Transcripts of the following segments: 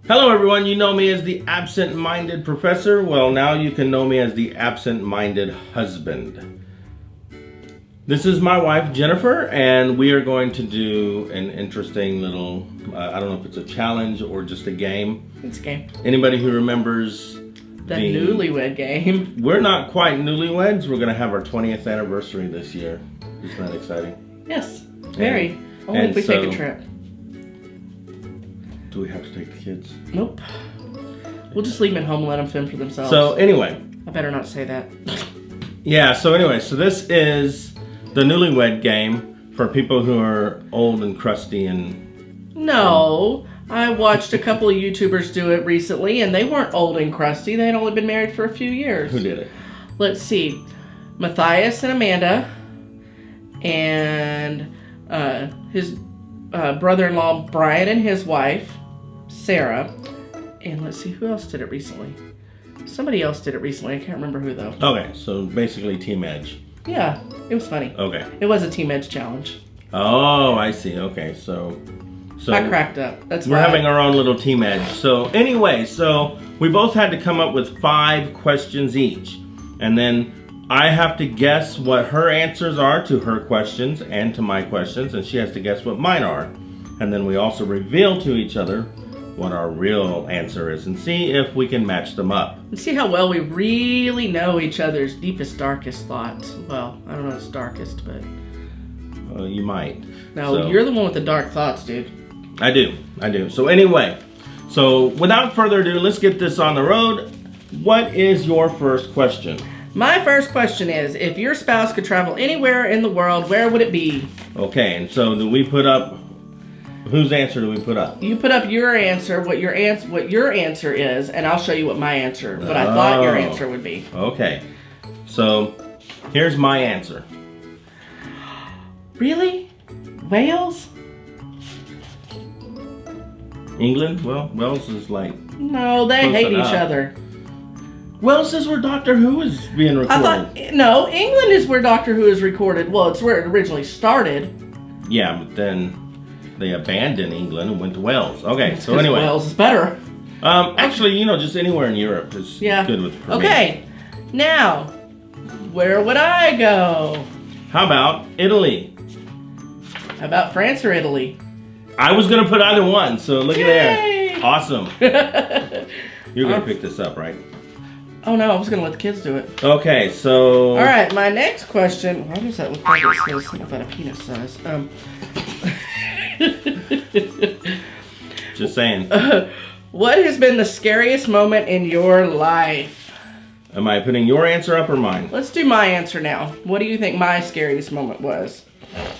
Hello everyone, you know me as the absent-minded professor. Well, now you can know me as the absent-minded husband. This is my wife, Jennifer, and we are going to do an interesting little, I don't know if it's a challenge or just a game. It's a game. Anybody who remembers the Newlywed Game. We're not quite newlyweds. We're going to have our 20th anniversary this year. Isn't that exciting? Yes, very. Only if we take a trip. Do we have to take the kids? Nope. We'll just leave them at home and let them fend for themselves. So anyway. I better not say that. Yeah, so anyway, so this is the Newlywed Game for people who are old and crusty and... No. I watched a couple of YouTubers do it recently, and they weren't old and crusty. They'd only been married for a few years. Who did it? Let's see. Matthias and Amanda, and his brother-in-law Bryant and his wife, Sarah. And let's see, who else did it recently? Somebody else did it recently. I can't remember who, though. Okay, so basically Team Edge. Yeah, it was funny. Okay. It was a Team Edge challenge. Oh, I see. Okay, so I cracked up. That's we're having our own little Team Edge. So anyway, so we both had to come up with 5 questions each. And then I have to guess what her answers are to her questions and to my questions, and she has to guess what mine are. And then we also reveal to each other what our real answer is and see if we can match them up. And see how well we really know each other's deepest, darkest thoughts. Well, I don't know if it's darkest, but... You might. No, you're the one with the dark thoughts, dude. I do. So anyway, so without further ado, let's get this on the road. What is your first question? My first question is, if your spouse could travel anywhere in the world, where would it be? Okay, and so do we put up, whose answer do we put up? You put up your answer, what your answer is, and I'll show you what my answer, what I thought your answer would be. Okay, so here's my answer. Really? Wales? England? Well, Wales is like... No, they hate each other. Wales is where Doctor Who is being recorded. No, England is where Doctor Who is recorded. Well, it's where it originally started. Yeah, but then they abandoned England and went to Wales. Okay, so anyway. Wales is better. Actually, just anywhere in Europe is good for me. Okay, now, where would I go? How about Italy? How about France or Italy? I was going to put either one, so look at there. Awesome. You're going to pick this up, right? Oh, no, I was going to let the kids do it. Okay, so... All right, my next question... Why does that look like it says something about a penis size? Just saying. What has been the scariest moment in your life? Am I putting your answer up or mine? Let's do my answer now. What do you think my scariest moment was?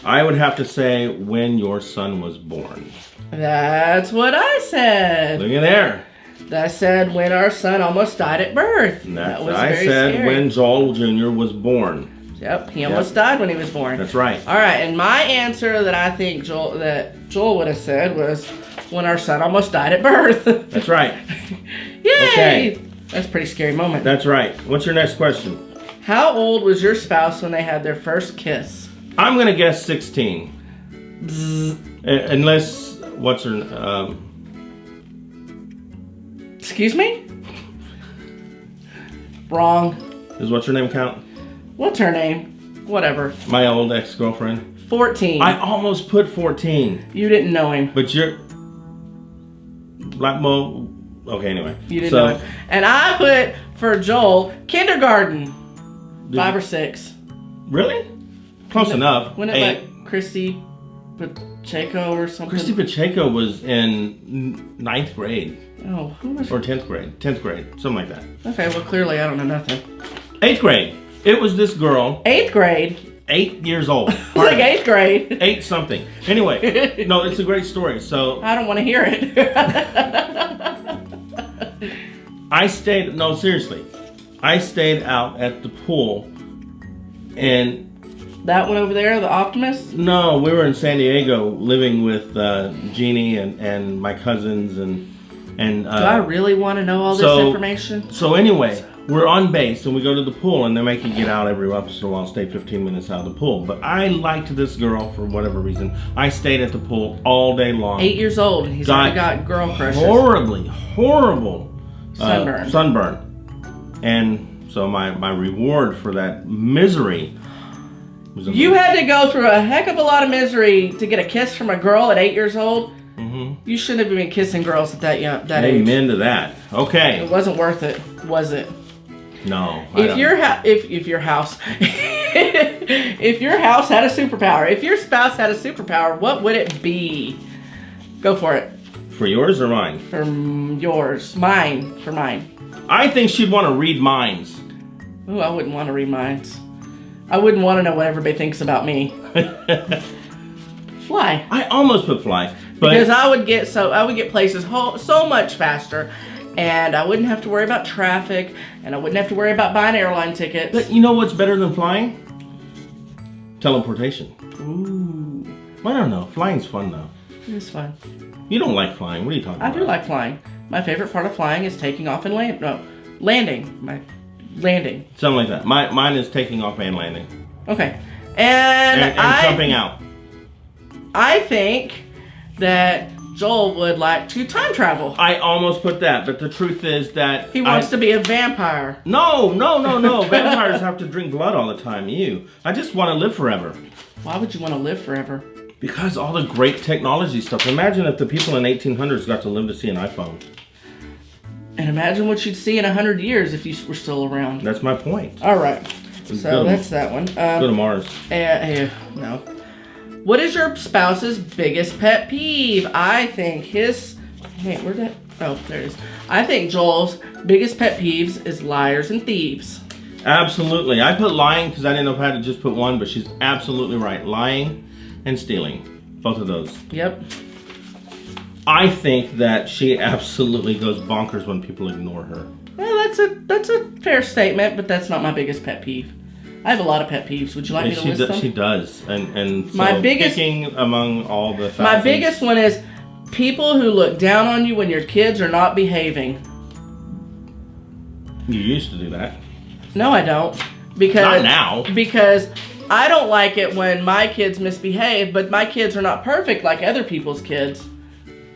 I would have to say when your son was born. That's what I said. Look at there. I said when our son almost died at birth. That was very scary. When Joel Jr. was born. Yep, he almost died when he was born. That's right. All right, and my answer that I think Joel would have said was when our son almost died at birth. That's right. Yay! Okay. That's a pretty scary moment. That's right. What's your next question? How old was your spouse when they had their first kiss? I'm going to guess 16. Unless, what's her... Excuse me? Wrong. Does what's her name count? What's her name? Whatever. My old ex-girlfriend. 14. I almost put 14. You didn't know him. But you're... Well, okay, anyway. You didn't know him. And I put, for Joel, kindergarten. 5 or 6. Really? Close enough. Wasn't it like Christy Pacheco or something? Christy Pacheco was in 9th grade. Oh, who was... Or 10th grade. 10th grade. Something like that. Okay, well, clearly I don't know nothing. 8th grade. It was this girl. 8th grade? 8 years old. It's like 8th grade. 8 something. Anyway, no, it's a great story. So I don't want to hear it. I stayed, no, seriously. I stayed out at the pool and... That one over there, the Optimist? No, we were in San Diego living with Jeannie and my cousins and do I really want to know all this information? So anyway, we're on base and we go to the pool and they make you get out every once in a while, stay 15 minutes out of the pool. But I liked this girl for whatever reason. I stayed at the pool all day long. 8 years old and he's already got girl crushes. Horrible sunburn. And so my reward for that misery was you had to go through a heck of a lot of misery to get a kiss from a girl at 8 years old. You shouldn't have been kissing girls at that age. Amen to that. Okay. It wasn't worth it, was it? No. If your house if your house had a superpower, if your spouse had a superpower, what would it be? Go for it. For yours or mine? For yours. Mine. For mine. I think she'd want to read minds. Ooh, I wouldn't want to read minds. I wouldn't want to know what everybody thinks about me. Fly. I almost put fly. But because I would get places so much faster. And I wouldn't have to worry about traffic, and I wouldn't have to worry about buying airline tickets. But you know what's better than flying? Teleportation. Ooh. I don't know. Flying's fun, though. It's fun. You don't like flying. What are you talking about? I do like flying. My favorite part of flying is taking off and landing. Landing. Something like that. Mine is taking off and landing. Okay. And jumping out. I think that Joel would like to time travel. I almost put that, but the truth is that he wants to be a vampire. No. Vampires have to drink blood all the time. I just want to live forever. Why would you want to live forever? Because all the great technology stuff. Imagine if the people in 1800s got to live to see an iPhone. And imagine what you'd see in 100 years if you were still around. That's my point. All right. So that's that one. Go to Mars. No. What is your spouse's biggest pet peeve? I think where'd that? Oh, there it is. I think Joel's biggest pet peeves is liars and thieves. Absolutely. I put lying because I didn't know if I had to just put one, but she's absolutely right. Lying and stealing. Both of those. Yep. I think that she absolutely goes bonkers when people ignore her. Well, that's a fair statement, but that's not my biggest pet peeve. I have a lot of pet peeves. Would you like me to list them? She does. And so my biggest, picking among all the thousands. My biggest one is people who look down on you when your kids are not behaving. You used to do that. No, I don't. Because not now. Because I don't like it when my kids misbehave, but my kids are not perfect like other people's kids.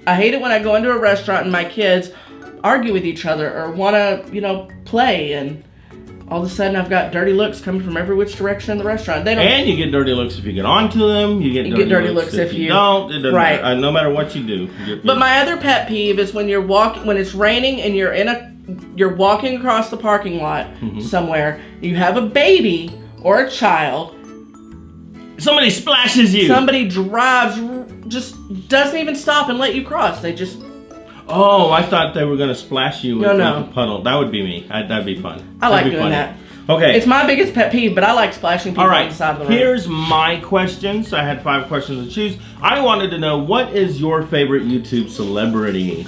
I hate it when I go into a restaurant and my kids argue with each other or want to, play, and all of a sudden I've got dirty looks coming from every which direction in the restaurant. And you get dirty looks if you get onto them. You get dirty looks if you don't. It doesn't matter. No matter what you do. But my other pet peeve is when when it's raining and you're walking across the parking lot somewhere. You have a baby or a child. Somebody splashes you. Somebody drives, just doesn't even stop and let you cross. They just... Oh, I thought they were going to splash you with no. a puddle. That would be me. That'd be fun. I like doing that. Okay. It's my biggest pet peeve, but I like splashing people on the side of the road. Here's my questions. I had 5 questions to choose. I wanted to know, what is your favorite YouTube celebrity?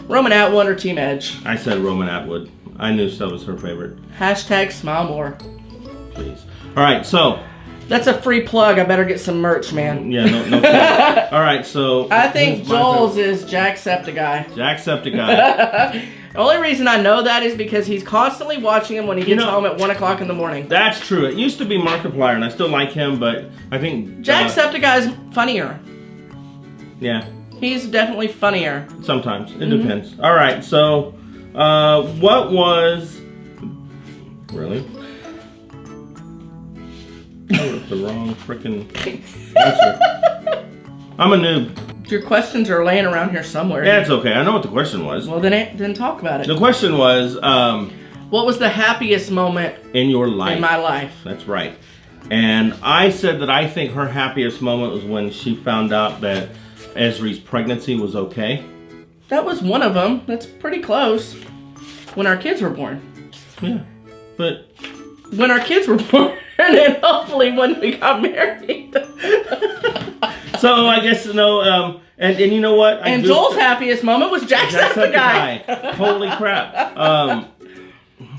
Roman Atwood or Team Edge? I said Roman Atwood. I knew that was her favorite. # smile more. Please. All right, so... That's a free plug. I better get some merch, man. Yeah, no All right, so... I think Joel's is Jacksepticeye. Jacksepticeye. The only reason I know that is because he's constantly watching him when he gets home at 1 o'clock in the morning. That's true. It used to be Markiplier, and I still like him, but I think... Jacksepticeye's funnier. Yeah. He's definitely funnier. Sometimes. It depends. All right, so... what was... Really? The wrong freaking answer. I'm a noob. Your questions are laying around here somewhere. Yeah, it's okay. I know what the question was. Well, then talk about it. The question was, what was the happiest moment in your life? In my life. That's right. And I said that I think her happiest moment was when she found out that Esri's pregnancy was okay. That was one of them. That's pretty close. When our kids were born. Yeah. But... when our kids were born. And hopefully when we got married. So I guess, and you know what? Joel's happiest moment was Jacksepticeye. Holy crap.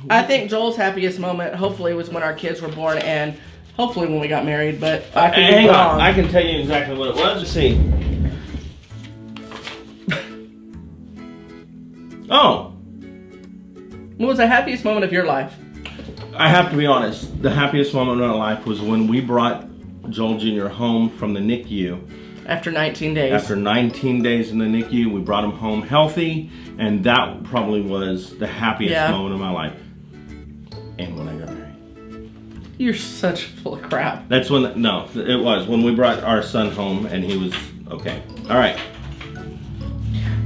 I think Joel's happiest moment hopefully was when our kids were born and hopefully when we got married, but I could be wrong. I can tell you exactly what it was. Let's see. Oh. What was the happiest moment of your life? I have to be honest. The happiest moment of my life was when we brought Joel Jr. home from the NICU. After 19 days. After 19 days in the NICU, we brought him home healthy, and that probably was the happiest moment of my life. And when I got married. You're such full of crap. That's when, no, it was when we brought our son home, and he was okay. All right.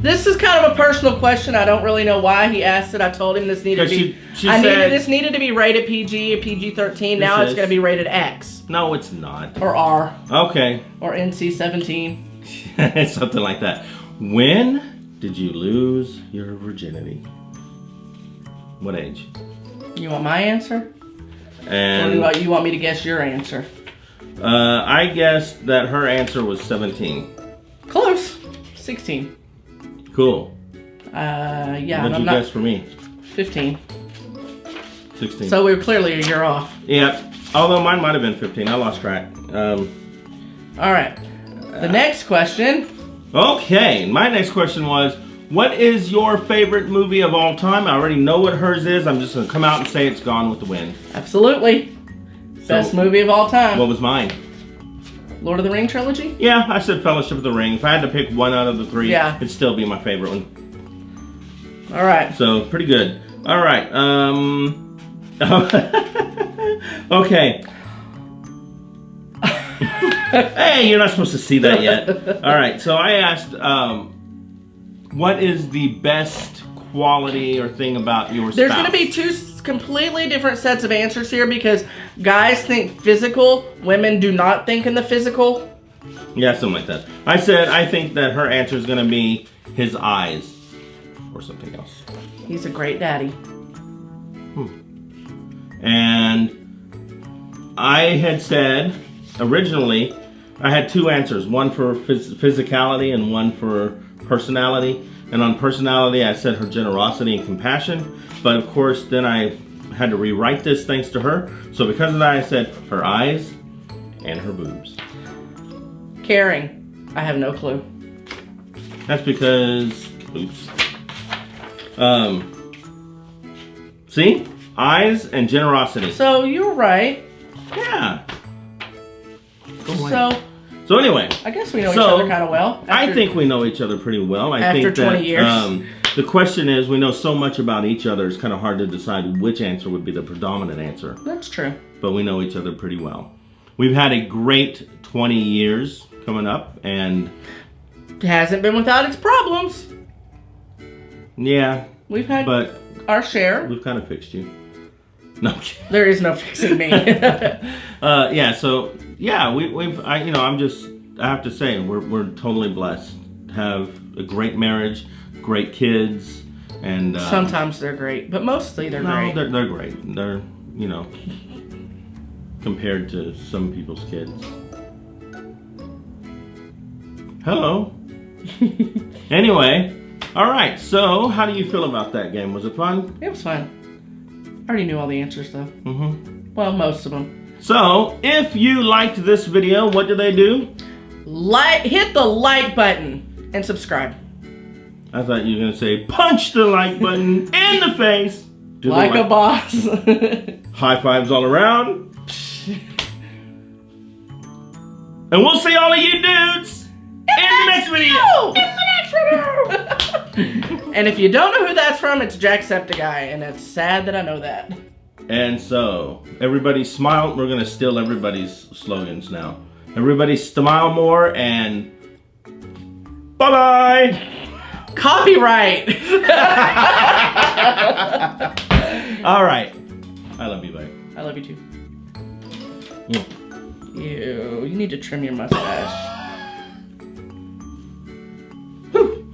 This is kind of a personal question. I don't really know why he asked it. I told him this needed to be. This needed to be rated PG, PG-13. Now it's going to be rated X. No, it's not. Or R. Okay. Or NC-17. Something like that. When did you lose your virginity? What age? You want my answer? And or do you want me to guess your answer? I guessed that her answer was 17. Close. 16. Cool. Yeah. What did you guess for me? 15. 16. So we were clearly a year off. Yeah. Although mine might have been 15. I lost track. All right. The next question. Okay. My next question was, what is your favorite movie of all time? I already know what hers is. I'm just going to come out and say it's Gone with the Wind. Absolutely. Best movie of all time. What was mine? Lord of the Ring trilogy? Yeah, I said Fellowship of the Ring. If I had to pick one out of the three, it'd still be my favorite one. All right. So, pretty good. All right. Okay. Hey, you're not supposed to see that yet. All right. So I asked, what is the best quality or thing about your spouse? There's going to be two completely different sets of answers here because guys think physical, women do not think in the physical. Yeah, something like that. I said I think that her answer is going to be his eyes or something else. He's a great daddy. And I had said, originally, I had two answers. One for physicality and one for personality. And on personality, I said her generosity and compassion. But of course, then I had to rewrite this thanks to her. So because of that, I said her eyes and her boobs. Caring. I have no clue. That's because, oops. See? Eyes and generosity. So you're right. Yeah. So anyway. I guess we know each other kind of well. I think we know each other pretty well. After 20 years. The question is, we know so much about each other, it's kind of hard to decide which answer would be the predominant answer. That's true. But we know each other pretty well. We've had a great 20 years coming up, and it hasn't been without its problems. Yeah. We've had our share. We've kind of fixed you. No. There is no fixing me. Yeah. So yeah, I have to say we're totally blessed to have a great marriage, great kids, and sometimes they're great, but mostly they're great. They're great. They're compared to some people's kids. Hello. Anyway, all right. So, how do you feel about that game? Was it fun? It was fun. I already knew all the answers, though. Mm-hmm. Well, most of them. So, if you liked this video, what do they do? Hit the like button and subscribe. I thought you were going to say, punch the like button in the face. Like a boss. High fives all around. And we'll see all of you dudes in the next video. And if you don't know who that's from, it's Jacksepticeye, and it's sad that I know that. And so, everybody smile. We're going to steal everybody's slogans now. Everybody smile more and bye-bye. Copyright. All right. I love you, buddy. I love you too. Yeah. Ew, you need to trim your mustache. Whew.